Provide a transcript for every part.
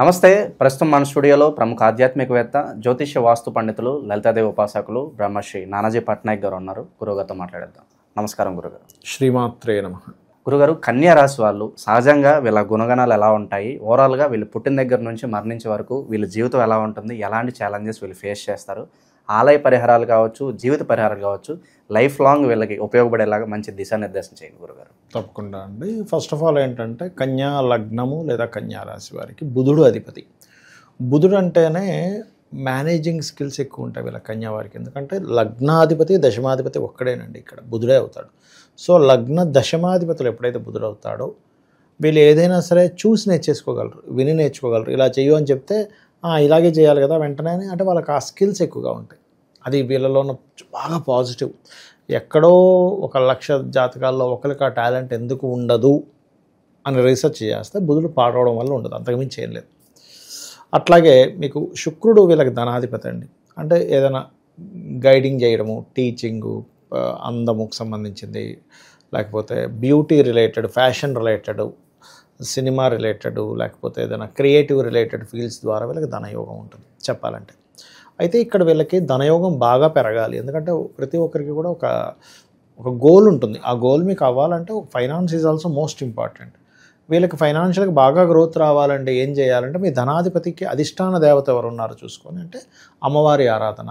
నమస్తే. ప్రస్తుతం మన స్టూడియోలో ప్రముఖ ఆధ్యాత్మికవేత్త, జ్యోతిష్య వాస్తు పండితులు, లలితాదేవి ఉపాసకులు బ్రహ్మశ్రీ నానాజీ పట్నాయక్ గారు ఉన్నారు. గురుగారితో మాట్లాడేద్దాం. నమస్కారం గురుగారు. శ్రీమాత్రే నమః. గురుగారు, కన్యా రాశి వాళ్ళు సహజంగా వీళ్ళ గుణగణాలు ఎలా ఉంటాయి, ఓవరాల్గా వీళ్ళు పుట్టిన దగ్గర నుంచి మరణించే వరకు వీళ్ళ జీవితం ఎలా ఉంటుంది, ఎలాంటి ఛాలెంజెస్ వీళ్ళు ఫేస్ చేస్తారు, ఆలయ పరిహారాలు కావచ్చు, జీవిత పరిహారాలు కావచ్చు, లైఫ్ లాంగ్ వీళ్ళకి ఉపయోగపడేలాగా మంచి దిశానిర్దేశం చేయండి గురుగారు. తప్పకుండా అండి. ఫస్ట్ ఆఫ్ ఆల్ ఏంటంటే కన్యా లగ్నము లేదా కన్యా రాశి వారికి బుధుడు అధిపతి. బుధుడు అంటేనే మేనేజింగ్ స్కిల్స్ ఎక్కువ ఉంటాయి వీళ్ళ కన్యా వారికి. ఎందుకంటే లగ్నాధిపతి దశమాధిపతి ఒక్కడేనండి, ఇక్కడ బుధుడే అవుతాడు. సో లగ్న దశమాధిపతులు ఎప్పుడైతే బుధుడు అవుతాడో వీళ్ళు ఏదైనా సరే చూసి నేర్చేసుకోగలరు, విని నేర్చుకోగలరు. ఇలా చెయ్యు అని చెప్తే ఇలాగే చేయాలి కదా వెంటనే అంటే వాళ్ళకి ఆ స్కిల్స్ ఎక్కువగా ఉంటాయి. అది వీళ్ళలో ఉన్న బాగా పాజిటివ్. ఎక్కడో 1,00,000 జాతకాల్లో ఒకరికి ఆ టాలెంట్ ఎందుకు ఉండదు అని రీసెర్చ్ చేస్తే బుధుడు పాడవడం వల్ల ఉండదు, అంతకుమించి ఏం లేదు. అట్లాగే మీకు శుక్రుడు వీళ్ళకి ధనాధిపతి అండి. అంటే ఏదైనా గైడింగ్ చేయడము, టీచింగు, అందముకు సంబంధించింది, లేకపోతే beauty related, fashion related, cinema related, లేకపోతే ఏదైనా క్రియేటివ్ రిలేటెడ్ ఫీల్డ్స్ ద్వారా వీళ్ళకి ధనయోగం ఉంటుంది చెప్పాలంటే. అయితే ఇక్కడ వీళ్ళకి ధనయోగం బాగా పెరగాలి. ఎందుకంటే ప్రతి ఒక్కరికి కూడా ఒక గోల్ ఉంటుంది. ఆ గోల్ మీకు అవ్వాలంటే finance is also most important. వీళ్ళకి ఫైనాన్షియల్గా బాగా గ్రోత్ రావాలంటే ఏం చేయాలంటే మీ ధనాధిపతికి అధిష్టాన దేవత ఎవరు ఉన్నారో చూసుకొని, అంటే అమ్మవారి ఆరాధన,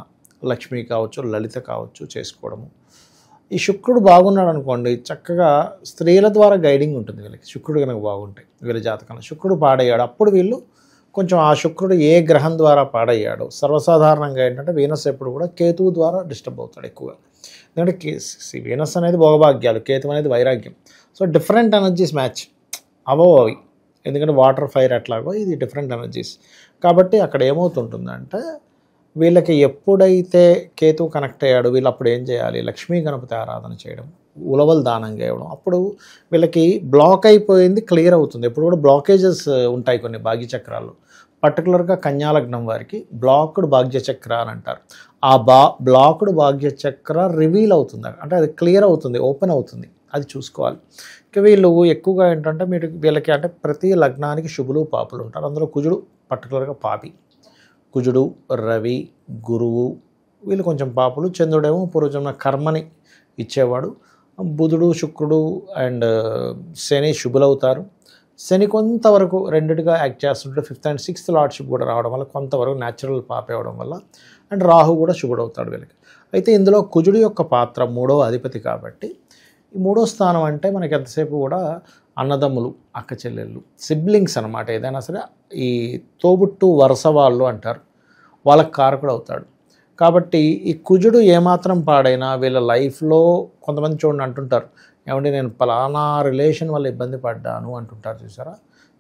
లక్ష్మి కావచ్చు, లలిత కావచ్చు చేసుకోవడము. ఈ శుక్రుడు బాగున్నాడు అనుకోండి, చక్కగా స్త్రీల ద్వారా గైడింగ్ ఉంటుంది వీళ్ళకి. శుక్రుడు కనుక బాగుంటాయి వీళ్ళ జాతకంలో. శుక్రుడు పాడయ్యాడు, అప్పుడు వీళ్ళు కొంచెం ఆ శుక్రుడు ఏ గ్రహం ద్వారా పాడయ్యాడో, సర్వసాధారణంగా ఏంటంటే వీనస్ ఎప్పుడు కూడా కేతువు ద్వారా డిస్టర్బ్ అవుతాడు ఎక్కువగా. ఎందుకంటే వీనస్ అనేది భోగభాగ్యాలు, కేతు అనేది వైరాగ్యం. సో డిఫరెంట్ ఎనర్జీస్ మ్యాచ్ అవో అవి. ఎందుకంటే వాటర్ ఫైర్ ఎట్లాగో ఇది డిఫరెంట్ ఎనర్జీస్. కాబట్టి అక్కడ ఏమవుతుంటుందంటే వీళ్ళకి ఎప్పుడైతే కేతు కనెక్ట్ అయ్యాడు వీళ్ళు అప్పుడు ఏం చేయాలి, లక్ష్మీ గణపతి ఆరాధన చేయడం, ఉలవలు దానంగా ఇవ్వడం. అప్పుడు వీళ్ళకి బ్లాక్ అయిపోయింది క్లియర్ అవుతుంది. ఎప్పుడు కూడా బ్లాకేజెస్ ఉంటాయి కొన్ని భాగ్యచక్రాలు. పర్టికులర్గా కన్యాలగ్నం వారికి బ్లాక్డ్ భాగ్యచక్ర అని అంటారు. ఆ బ్లాక్డ్ భాగ్యచక్ర రివీల్ అవుతుంది, అంటే అది క్లియర్ అవుతుంది, ఓపెన్ అవుతుంది, అది చూసుకోవాలి. ఇక వీళ్ళు ఎక్కువగా ఏంటంటే వీళ్ళకి అంటే ప్రతి లగ్నానికి శుభులు పాపులు ఉంటారు. అందులో కుజుడు పర్టికులర్గా పాపి. కుజుడు, రవి, గురువు వీళ్ళు కొంచెం పాపులు. చంద్రుడేమో పూర్వజన్మ కర్మని ఇచ్చేవాడు. బుధుడు, శుక్రుడు అండ్ శని శుభులవుతారు. శని కొంతవరకు రెండిటిగా యాక్ట్ చేస్తుంటే 5th and 6th లార్డ్షిప్ కూడా రావడం వల్ల కొంతవరకు న్యాచురల్ పాపేయడం వల్ల, అండ్ రాహు కూడా శుభుడవుతాడు వీళ్ళకి. అయితే ఇందులో కుజుడు యొక్క పాత్ర 3వ అధిపతి కాబట్టి, ఈ 3వ స్థానం అంటే మనకి ఎంతసేపు కూడా అన్నదమ్ములు, అక్క చెల్లెళ్ళు, సిబ్లింగ్స్ అనమాట. ఏదైనా సరే ఈ తోబుట్టు వరుస వాళ్ళు అంటారు, వాళ్ళకి కారకుడు అవుతాడు. కాబట్టి ఈ కుజుడు ఏమాత్రం పాడైనా వీళ్ళ లైఫ్లో కొంతమంది చూడండి అంటుంటారు, ఏమంటే నేను పలానా రిలేషన్ వల్ల ఇబ్బంది పడ్డాను అంటుంటారు చూసారా.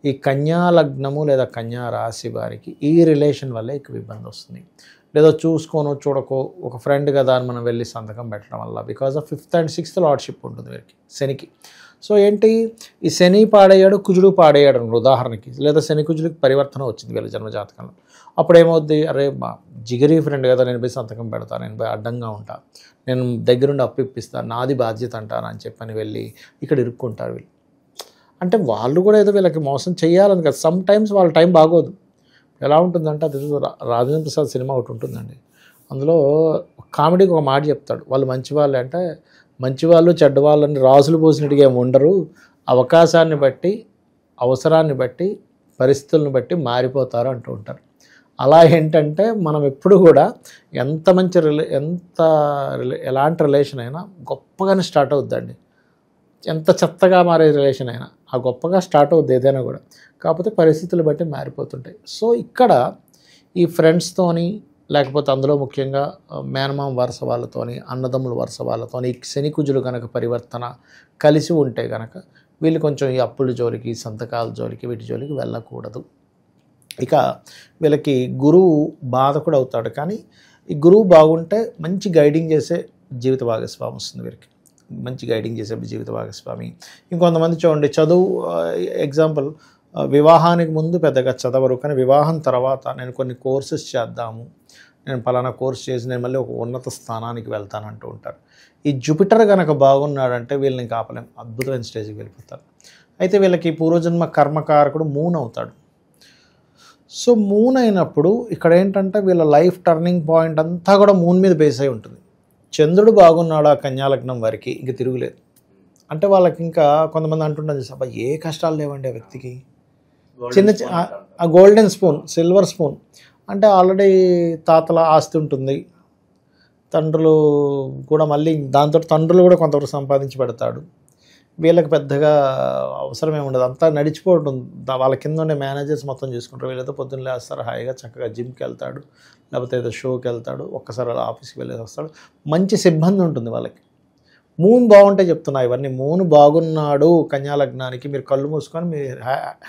ఈ కన్యా లగ్నము లేదా కన్యా రాశి వారికి ఈ రిలేషన్ వల్లే ఎక్కువ ఇబ్బంది వస్తుంది. లేదో చూసుకోనో చూడకో ఒక ఫ్రెండ్ కదా అని మనం వెళ్ళి సంతకం పెట్టడం వల్ల, because of 5th and 6th lordship ఉంటుంది వీరికి శనికి. సో ఏంటి, ఈ శని పాడయ్యాడు, కుజుడు పాడయ్యాడు అని ఉదాహరణకి, లేదా శని కుజుడికి పరివర్తన వచ్చింది వీళ్ళ జన్మజాతకంలో. అప్పుడు ఏమవుద్ది, అరే మా జిగరీ ఫ్రెండ్ కదా, నేను పోయి సంతకం పెడతాను, నేను పోయి అడ్డంగా ఉంటాను, నేను దగ్గరుండి అప్పు ఇప్పిస్తాను, నాది బాధ్యత అంటాను అని చెప్పని వెళ్ళి ఇక్కడ ఇరుక్కుంటారు వీళ్ళు. అంటే వాళ్ళు కూడా ఏదో వీళ్ళకి మోసం చేయాలని కదా. సమ్ టైమ్స్ వాళ్ళ టైం బాగోదు. ఎలా ఉంటుందంటే అది రాజేంద్ర ప్రసాద్ సినిమా ఒకటి ఉంటుందండి, అందులో కామెడీకి ఒక మాట చెప్తాడు, వాళ్ళు మంచి వాళ్ళే అంటే మంచివాళ్ళు చెడ్డవాళ్ళని రాజులు పోసినట్టుగా ఏమి ఉండరు, అవకాశాన్ని బట్టి, అవసరాన్ని బట్టి, పరిస్థితులను బట్టి మారిపోతారు అంటూ ఉంటారు. అలా ఏంటంటే మనం ఎప్పుడు కూడా ఎంత మంచి ఎలాంటి రిలేషన్ అయినా గొప్పగానే స్టార్ట్ అవుద్దండి. ఎంత చెత్తగా మారే రిలేషన్ అయినా ఆ గొప్పగా స్టార్ట్ అవుద్ది ఏదైనా కూడా, కాకపోతే పరిస్థితులు బట్టి మారిపోతుంటాయి. సో ఇక్కడ ఈ ఫ్రెండ్స్తోని, లేకపోతే అందులో ముఖ్యంగా మేనమామ వరుస వాళ్ళతోని, అన్నదమ్ముల వరుస వాళ్ళతోని శని కుజులు కనుక పరివర్తన కలిసి ఉంటే కనుక వీళ్ళు కొంచెం ఈ అప్పుల జోలికి, సంతకాల జోలికి, వీటి జోలికి వెళ్ళకూడదు. ఇక వీళ్ళకి గురువు బాధకుడు అవుతాడు, కానీ ఈ గురువు బాగుంటే మంచి గైడింగ్ చేసే జీవిత భాగస్వామి వస్తుంది వీరికి, మంచి గైడింగ్ చేసే జీవిత భాగస్వామి. ఇంకొంతమంది చూడండి చదువు, ఎగ్జాంపుల్ వివాహానికి ముందు పెద్దగా చదవరు, కానీ వివాహం తర్వాత నేను కొన్ని కోర్సెస్ చేద్దాము, నేను పలానా కోర్స్ చేసి నేను మళ్ళీ ఒక ఉన్నత స్థానానికి వెళ్తానంటూ ఉంటారు. ఈ జూపిటర్ కనుక బాగున్నాడంటే వీళ్ళని ఇంకా ఆపలేం, అద్భుతమైన స్టేజ్కి వెళ్ళిపోతారు. అయితే వీళ్ళకి పూర్వజన్మ కర్మకారకుడు మూన్ అవుతాడు. సో మూన్ అయినప్పుడు ఇక్కడ ఏంటంటే వీళ్ళ లైఫ్ టర్నింగ్ పాయింట్ అంతా కూడా మూన్ మీద బేస్ అయి ఉంటుంది. చంద్రుడు బాగున్నాడు ఆ కన్యాలగ్నం వారికి ఇంక తిరుగులేదు. అంటే వాళ్ళకి ఇంకా కొంతమంది అంటుంటారు అబ్బా ఏ కష్టాలు లేవండి ఆ వ్యక్తికి, ఆ గోల్డెన్ స్పూన్, సిల్వర్ స్పూన్ అంటే ఆల్రెడీ తాతల ఆస్తి ఉంటుంది, తండ్రులు కూడా మళ్ళీ దాంతో తండ్రులు కూడా కొంతవరకు సంపాదించి పెడతాడు, వీళ్ళకి పెద్దగా అవసరం ఏమి ఉండదు, అంతా నడిచిపోవడం, వాళ్ళ కింద ఉండే మేనేజర్స్ మొత్తం చూసుకుంటారు. వీళ్ళతో పొద్దున్న లేస్తారు, హాయిగా చక్కగా జిమ్కి వెళ్తాడు, లేకపోతే ఏదో షోకి వెళ్తాడు, ఒక్కసారి అలా ఆఫీస్కి వెళ్ళేసి వస్తాడు, మంచి సిబ్బంది ఉంటుంది వాళ్ళకి. మూన్ బాగుంటే చెప్తున్నా ఇవన్నీ. మూన్ బాగున్నాడు కన్యాలగ్నానికి, మీరు కళ్ళు మూసుకొని మీరు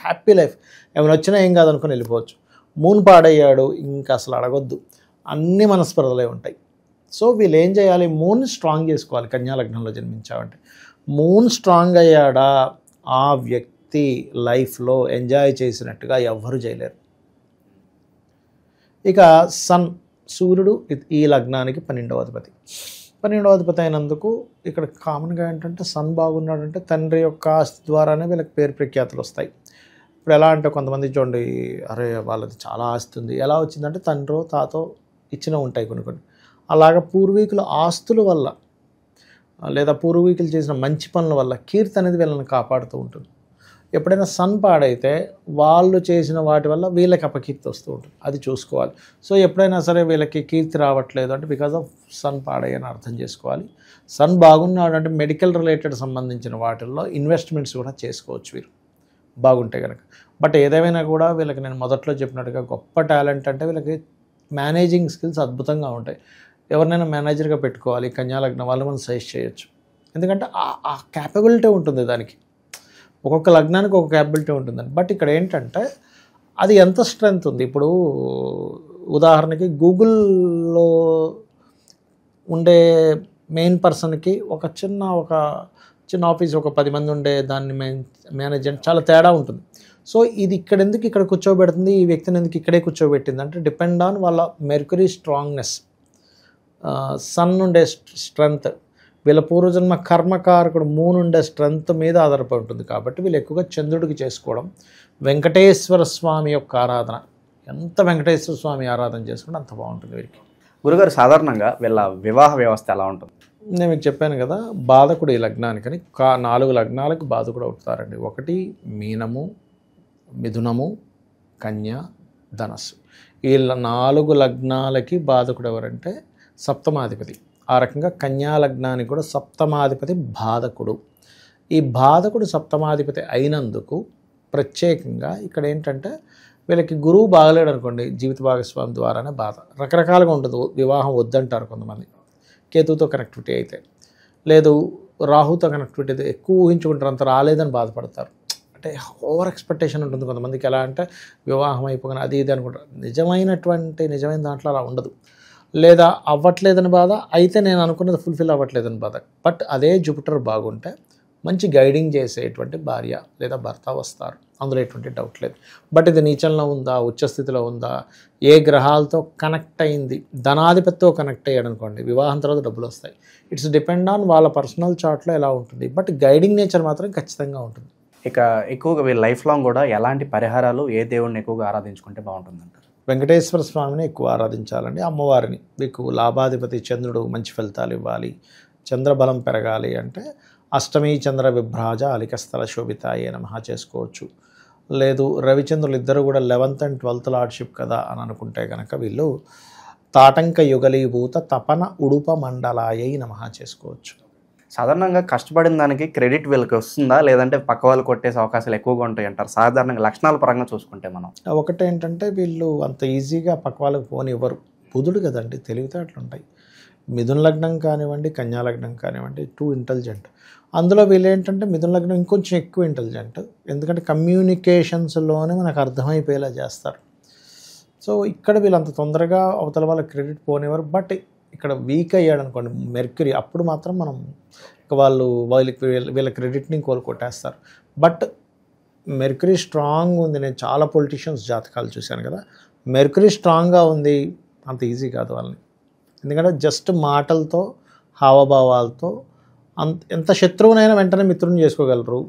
హ్యాపీ లైఫ్ ఏమైనా వచ్చినా ఏం కాదనుకొని వెళ్ళిపోవచ్చు. మూన్ పాడయ్యాడు ఇంకా అసలు అడగొద్దు, అన్ని మనస్పర్ధలే ఉంటాయి. సో వీళ్ళు ఏం చేయాలి, మూన్ స్ట్రాంగ్ చేసుకోవాలి. కన్యాలగ్నంలో జన్మించామంటే మూన్ స్ట్రాంగ్ అయ్యాడా ఆ వ్యక్తి లైఫ్లో ఎంజాయ్ చేసినట్టుగా ఎవ్వరూ చేయలేరు. ఇక సన్, సూర్యుడు ఈ లగ్నానికి 12వ అధిపతి. 12వ అధిపతి అయినందుకు ఇక్కడ కామన్గా ఏంటంటే సన్ బాగున్నాడంటే తండ్రి యొక్క ఆస్తి ద్వారానే వీళ్ళకి పేరు ప్రఖ్యాతులు వస్తాయి. ఇప్పుడు ఎలా అంటే కొంతమంది చూడండి, అరే వాళ్ళది చాలా ఆస్తి ఉంది, ఎలా వచ్చిందంటే తండ్రో తాతో ఇచ్చినవి ఉంటాయి కొన్ని కొన్ని. అలాగ పూర్వీకుల ఆస్తుల వల్ల లేదా పూర్వీకులు చేసిన మంచి పనుల వల్ల కీర్తి అనేది వీళ్ళని కాపాడుతూ ఉంటుంది. ఎప్పుడైనా సన్ పాడైతే వాళ్ళు చేసిన వాటి వల్ల వీళ్ళకి అపకీర్తి వస్తూ ఉంటుంది, అది చూసుకోవాలి. సో ఎప్పుడైనా సరే వీళ్ళకి కీర్తి రావట్లేదు అంటే బికాజ్ ఆఫ్ సన్ పాడయ్యని అర్థం చేసుకోవాలి. సన్ బాగున్నాడు అంటే మెడికల్ రిలేటెడ్ సంబంధించిన వాటిల్లో ఇన్వెస్ట్మెంట్స్ కూడా చేసుకోవచ్చు వీరు బాగుంటే కనుక. బట్ ఏదేమైనా కూడా వీళ్ళకి నేను మొదట్లో చెప్పినట్టుగా గొప్ప టాలెంట్ అంటే వీళ్ళకి మేనేజింగ్ స్కిల్స్ అద్భుతంగా ఉంటాయి. ఎవరినైనా మేనేజర్గా పెట్టుకోవాలి కన్యాలగ్నం వాళ్ళు మనం సజెస్ట్ చేయొచ్చు, ఎందుకంటే ఆ క్యాపబిలిటీ ఉంటుంది దానికి. ఒక్కొక్క లగ్నానికి ఒక క్యాపబిలిటీ ఉంటుందని. బట్ ఇక్కడ ఏంటంటే అది ఎంత స్ట్రెంగ్త్ ఉంది. ఇప్పుడు ఉదాహరణకి గూగుల్లో ఉండే మెయిన్ పర్సన్కి ఒక చిన్న ఆఫీస్ ఒక 10 మంది ఉండే దాన్ని మేనేజ్ చేయడం చాలా తేడా ఉంటుంది. సో ఇది ఇక్కడ ఎందుకు ఇక్కడ కూర్చోబెడుతుంది, ఈ వ్యక్తిని ఎందుకు ఇక్కడే కూర్చోబెట్టింది అంటే డిపెండ్ ఆన్ వాళ్ళ మెర్క్యూరీ స్ట్రాంగ్నెస్, సన్ ఉండే స్ట్రెంగ్త్, వీళ్ళ పూర్వజన్మ కర్మకారకుడు మూన్ ఉండే స్ట్రెంగ్త్ మీద ఆధారపడి ఉంటుంది. కాబట్టి వీళ్ళు ఎక్కువగా చంద్రుడికి చేసుకోవడం, వెంకటేశ్వర స్వామి యొక్క ఆరాధన, ఎంత వెంకటేశ్వర స్వామి ఆరాధన చేసుకుంటే అంత బాగుంటుంది వీరికి. గురుగారు సాధారణంగా వీళ్ళ వివాహ వ్యవస్థ ఎలా ఉంటుంది? నేను మీకు చెప్పాను కదా, బాధకుడు ఈ లగ్నానికని 4 లగ్నాలకు బాధకుడు అవుతారండి. 1 మీనము, మిథునము, కన్య, ధనస్సు. ఈ 4 లగ్నాలకి బాధకుడు ఎవరంటే సప్తమాధిపతి. ఆ రకంగా కన్యా లగ్నానికి కూడా సప్తమాధిపతి బాధకుడు. ఈ బాధకుడు సప్తమాధిపతి అయినందుకు ప్రత్యేకంగా ఇక్కడ ఏంటంటే వీళ్ళకి గురువు బాగలేడు అనుకోండి, జీవిత భాగస్వామి ద్వారానే బాధ. రకరకాలుగా ఉంటుంది, వివాహం వద్దంటారు కొంతమంది, కేతువుతో కనెక్టివిటీ అయితే, లేదు రాహుతో కనెక్టివిటీ అయితే ఎక్కువ ఊహించుకుంటారు, అంత రాలేదని బాధపడతారు. అంటే ఓవర్ ఎక్స్పెక్టేషన్ ఉంటుంది కొంతమందికి. ఎలా అంటే వివాహం అయిపోగానే అది ఇది అనుకుంటారు, నిజమైన దాంట్లో అలా ఉండదు. లేదా అవ్వట్లేదని బాధ, అయితే నేను అనుకున్నది ఫుల్ఫిల్ అవ్వట్లేదని బాధ. బట్ అదే జూపిటర్ బాగుంటే మంచి గైడింగ్ చేసేటువంటి భార్య లేదా భర్త వస్తారు, అందులో ఎటువంటి డౌట్ లేదు. బట్ ఇది నీచంలో ఉందా, ఉచ్చస్థితిలో ఉందా, ఏ గ్రహాలతో కనెక్ట్ అయింది, ధనాధిపతితో కనెక్ట్ అయ్యాడు అనుకోండి, వివాహం తర్వాత డబ్బులు వస్తాయి. ఇట్స్ డిపెండ్ ఆన్ వాళ్ళ పర్సనల్ చార్ట్లో ఎలా ఉంటుంది. బట్ గైడింగ్ నేచర్ మాత్రం ఖచ్చితంగా ఉంటుంది. ఇక ఎక్కువగా వీళ్ళ లైఫ్ లాంగ్ కూడా ఎలాంటి పరిహారాలు, ఏ దేవుడిని ఎక్కువగా ఆరాధించుకుంటే బాగుంటుందంటారు? వెంకటేశ్వర స్వామిని ఎక్కువ ఆరాధించాలండి. అమ్మవారిని, మీకు లాభాధిపతి చంద్రుడు మంచి ఫలితాలు ఇవ్వాలి, చంద్రబలం పెరగాలి అంటే అష్టమి చంద్ర విభ్రాజ అలికస్థల శోభితాయే నమః చేసుకోవచ్చు. లేదు రవిచంద్రులు ఇద్దరు కూడా 11th and 12th లార్డ్షిప్ కదా అని అనుకుంటే కనుక వీళ్ళు తాటంక యుగలీభూత తపన ఉడుప మండలాయై నమః చేసుకోవచ్చు. సాధారణంగా కష్టపడిన దానికి క్రెడిట్ వీళ్ళకి వస్తుందా, లేదంటే పక్క వాళ్ళు కొట్టేసే అవకాశాలు ఎక్కువగా ఉంటాయి అంటారు సాధారణంగా లక్షణాల పరంగా చూసుకుంటే? మనం ఒకటేంటంటే వీళ్ళు అంత ఈజీగా పక్క వాళ్ళకి ఫోన్ ఇవ్వరు, బుధుడు కదండి, తెలివితేటలు ఉంటాయి. మిథున లగ్నం కానివ్వండి, కన్యా లగ్నం కానివ్వండి, 2 ఇంటెలిజెంట్. అందులో వీళ్ళు ఏంటంటే మిథున లగ్నం ఇంకొంచెం ఎక్కువ ఇంటెలిజెంట్, ఎందుకంటే కమ్యూనికేషన్స్లోనే మనకు అర్థమైపోయేలా చేస్తారు. సో ఇక్కడ వీళ్ళు అంత తొందరగా అవతల వాళ్ళ క్రెడిట్ పోనివ్వరు. బట్ ఇక్కడ వీక్ అయ్యాడు అనుకోండి మెర్క్యూరీ, అప్పుడు మాత్రం మనం వీళ్ళ క్రెడిట్ని కొట్టేస్తారు. బట్ మెర్క్యూరీ స్ట్రాంగ్ ఉంది. నేను చాలా పొలిటీషియన్స్ జాతకాలు చూశాను కదా, మెర్క్యూరీ స్ట్రాంగ్గా ఉంది, అంత ఈజీ కాదు వాళ్ళని. ఎందుకంటే జస్ట్ మాటలతో, హావభావాలతో ఎంత శత్రువునైనా వెంటనే మిత్రుని చేసుకోగలరు,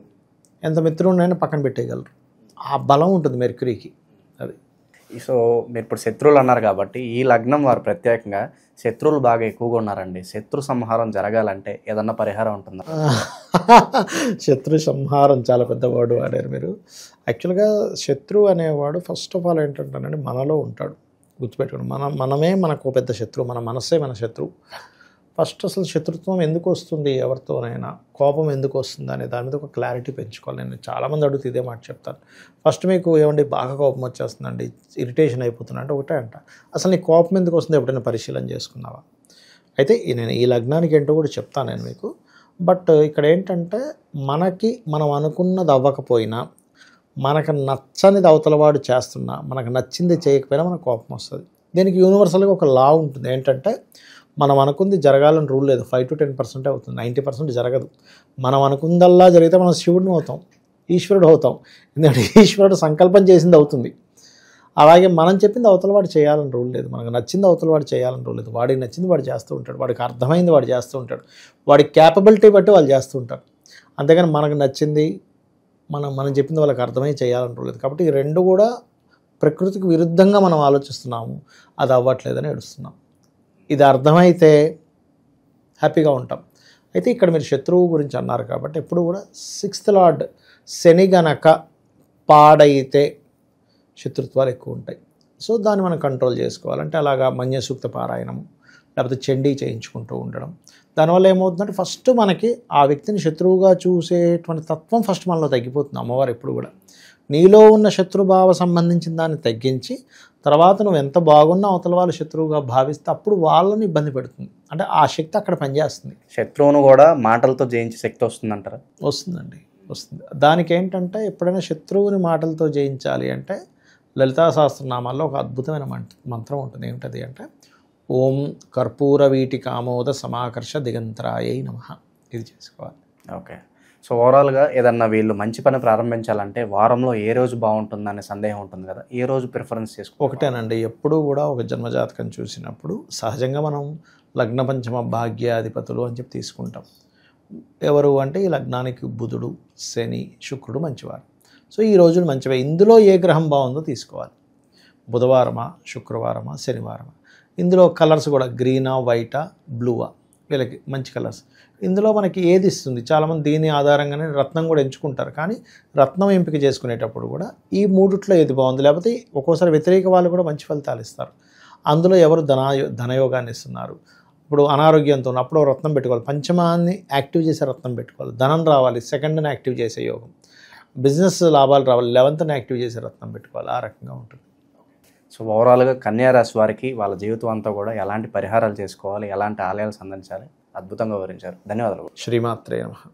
ఎంత మిత్రుడినైనా పక్కన పెట్టేయగలరు. ఆ బలం ఉంటుంది మెర్క్యూరీకి. అది సో మీరు ఇప్పుడు శత్రువులు అన్నారు కాబట్టి ఈ లగ్నం వారు ప్రత్యేకంగా శత్రువులు బాగా ఎక్కువగా ఉన్నారండి. శత్రు సంహారం జరగాలంటే ఏదన్నా పరిహారం ఉంటుందా? శత్రు సంహారం చాలా పెద్ద వర్డ్ వాడారు మీరు. యాక్చువల్గా శత్రువు అనేవాడు ఫస్ట్ ఆఫ్ ఆల్ ఏంటంటానండి, మనలో ఉంటాడు. గుర్తుపెట్టుకోండి, మనమే మనకు పెద్ద శత్రువు, మన మనస్సే మన శత్రువు. ఫస్ట్ అసలు శత్రుత్వం ఎందుకు వస్తుంది, ఎవరితోనైనా కోపం ఎందుకు వస్తుంది అనే దాని మీద ఒక క్లారిటీ పెంచుకోవాలి. నేను చాలామంది అడుగుతూ ఇదే మాట చెప్తాను. ఫస్ట్ మీకు ఏమండి బాగా కోపం వచ్చేస్తుందండి, ఇరిటేషన్ అయిపోతున్నా అంటే ఒకటే అంట, అసలు నీ కోపం ఎందుకు వస్తుంది ఎప్పుడైనా పరిశీలన చేసుకున్నావా? అయితే నేను ఈ లగ్నానికి ఏంటో కూడా చెప్తాను నేను మీకు. బట్ ఇక్కడ ఏంటంటే మనం అనుకున్నది అవ్వకపోయినా, మనకు నచ్చనిది అవతలవాడు చేస్తున్నా, మనకు నచ్చింది చేయకపోయినా మనకు కోపం వస్తుంది. దీనికి యూనివర్సల్గా ఒక లా ఉంటుంది. ఏంటంటే మనం అనుకుంది జరగాలని రూల్ లేదు. 5 to 10% అవుతుంది, 90% జరగదు. మనం అనుకుందల్లా జరిగితే మనం శివుడిని అవుతాం, ఈశ్వరుడు అవుతాం. ఎందుకంటే ఈశ్వరుడు సంకల్పం చేసింది అవుతుంది. అలాగే మనం చెప్పింది అవతలవాడు చేయాలని రూల్ లేదు, మనకు నచ్చింది అవతలవాడు చేయాలని రూల్ లేదు. వాడికి నచ్చింది వాడు చేస్తూ ఉంటాడు, వాడికి అర్థమైంది వాడు చేస్తూ ఉంటాడు, వాడి క్యాపబిలిటీ బట్టి వాళ్ళు చేస్తూ ఉంటారు. అంతేగాని మనకు నచ్చింది మనం చెప్పింది వాళ్ళకి అర్థమై చేయాలని రూల్ లేదు. కాబట్టి ఈ రెండు కూడా ప్రకృతికి విరుద్ధంగా మనం ఆలోచిస్తున్నాము, అది అవ్వట్లేదని ఏడుస్తున్నాం. ఇది అర్థమైతే హ్యాపీగా ఉంటాం. అయితే ఇక్కడ మీరు శత్రువు గురించి అన్నారు కాబట్టి ఎప్పుడు కూడా 6th లార్డ్ శని గనక పాడైతే శత్రుత్వాలు ఎక్కువ ఉంటాయి. సో దాన్ని మనం కంట్రోల్ చేసుకోవాలంటే అలాగా మన్య సూక్త పారాయణం లేకపోతే చండీ చేయించుకుంటూ ఉండడం. దానివల్ల ఏమవుతుందంటే ఫస్ట్ మనకి ఆ వ్యక్తిని శత్రువుగా చూసేటువంటి తత్వం ఫస్ట్ మనలో తగ్గిపోతుంది. అమ్మవారు ఎప్పుడు కూడా నీలో ఉన్న శత్రుభావ సంబంధించిన దాన్ని తగ్గించి తర్వాత నువ్వు ఎంత బాగున్నా అవతల వాళ్ళు శత్రువుగా భావిస్తే అప్పుడు వాళ్ళని ఇబ్బంది పెడుతుంది. అంటే ఆ శక్తి అక్కడ పనిచేస్తుంది. శత్రువును కూడా మాటలతో జయించే శక్తి వస్తుందంటారా? వస్తుంది. దానికి ఏంటంటే ఎప్పుడైనా శత్రువుని మాటలతో జయించాలి అంటే లలితా సహస్రనామాల్లో ఒక అద్భుతమైన మంత్రం ఉంటుంది. ఏమిటది అంటే ఓం కర్పూర వీటి కామోద సమాకర్ష దిగంతరాయై నమః. ఇది చేసుకోవాలి. ఓకే. సో ఓవరాల్గా ఏదన్నా వీళ్ళు మంచి పని ప్రారంభించాలంటే వారంలో ఏ రోజు బాగుంటుందనే సందేహం ఉంటుంది కదా, ఏ రోజు ప్రిఫరెన్స్ చేసుకో? ఒకటేనండి, ఎప్పుడూ కూడా ఒక జన్మజాతకం చూసినప్పుడు సహజంగా మనం లగ్న పంచమ భాగ్యాధిపతులు అని చెప్పి తీసుకుంటాం. ఎవరు అంటే ఈ లగ్నానికి బుధుడు, శని, శుక్రుడు మంచివారు. సో ఈ రోజులు మంచివే. ఇందులో ఏ గ్రహం బాగుందో తీసుకోవాలి. బుధవారమా, శుక్రవారమా, శనివారమా. ఇందులో కలర్స్ కూడా గ్రీనా, వైటా, బ్లూవా, వీళ్ళకి మంచి కలర్స్. ఇందులో మనకి ఏది ఇస్తుంది, చాలామంది దీని ఆధారంగానే రత్నం కూడా ఎంచుకుంటారు. కానీ రత్నం ఎంపిక చేసుకునేటప్పుడు కూడా ఈ మూడిట్లో ఏది బాగుంది, లేకపోతే ఒక్కోసారి వ్యతిరేక వాళ్ళు కూడా మంచి ఫలితాలు ఇస్తారు. అందులో ఎవరు ధనయోగాన్ని ఇస్తున్నారు, ఇప్పుడు అనారోగ్యంతో ఉన్నప్పుడు రత్నం పెట్టుకోవాలి, పంచమాన్ని యాక్టివ్ చేసే రత్నం పెట్టుకోవాలి, ధనం రావాలి, సెకండ్ని యాక్టివ్ చేసే యోగం, బిజినెస్ లాభాలు రావాలి, 11th యాక్టివ్ చేసే రత్నం పెట్టుకోవాలి. ఆ రకంగా ఉంటుంది. సో ఓవరాల్గా కన్యా రాశి వారికి వాళ్ళ జీవితం అంతా కూడా ఎలాంటి పరిహారాలు చేసుకోవాలి, ఎలాంటి ఆలయాలు సందర్శించాలి, అద్భుతంగా వివరించారు. ధన్యవాదాలు. శ్రీమాత్రే నమః.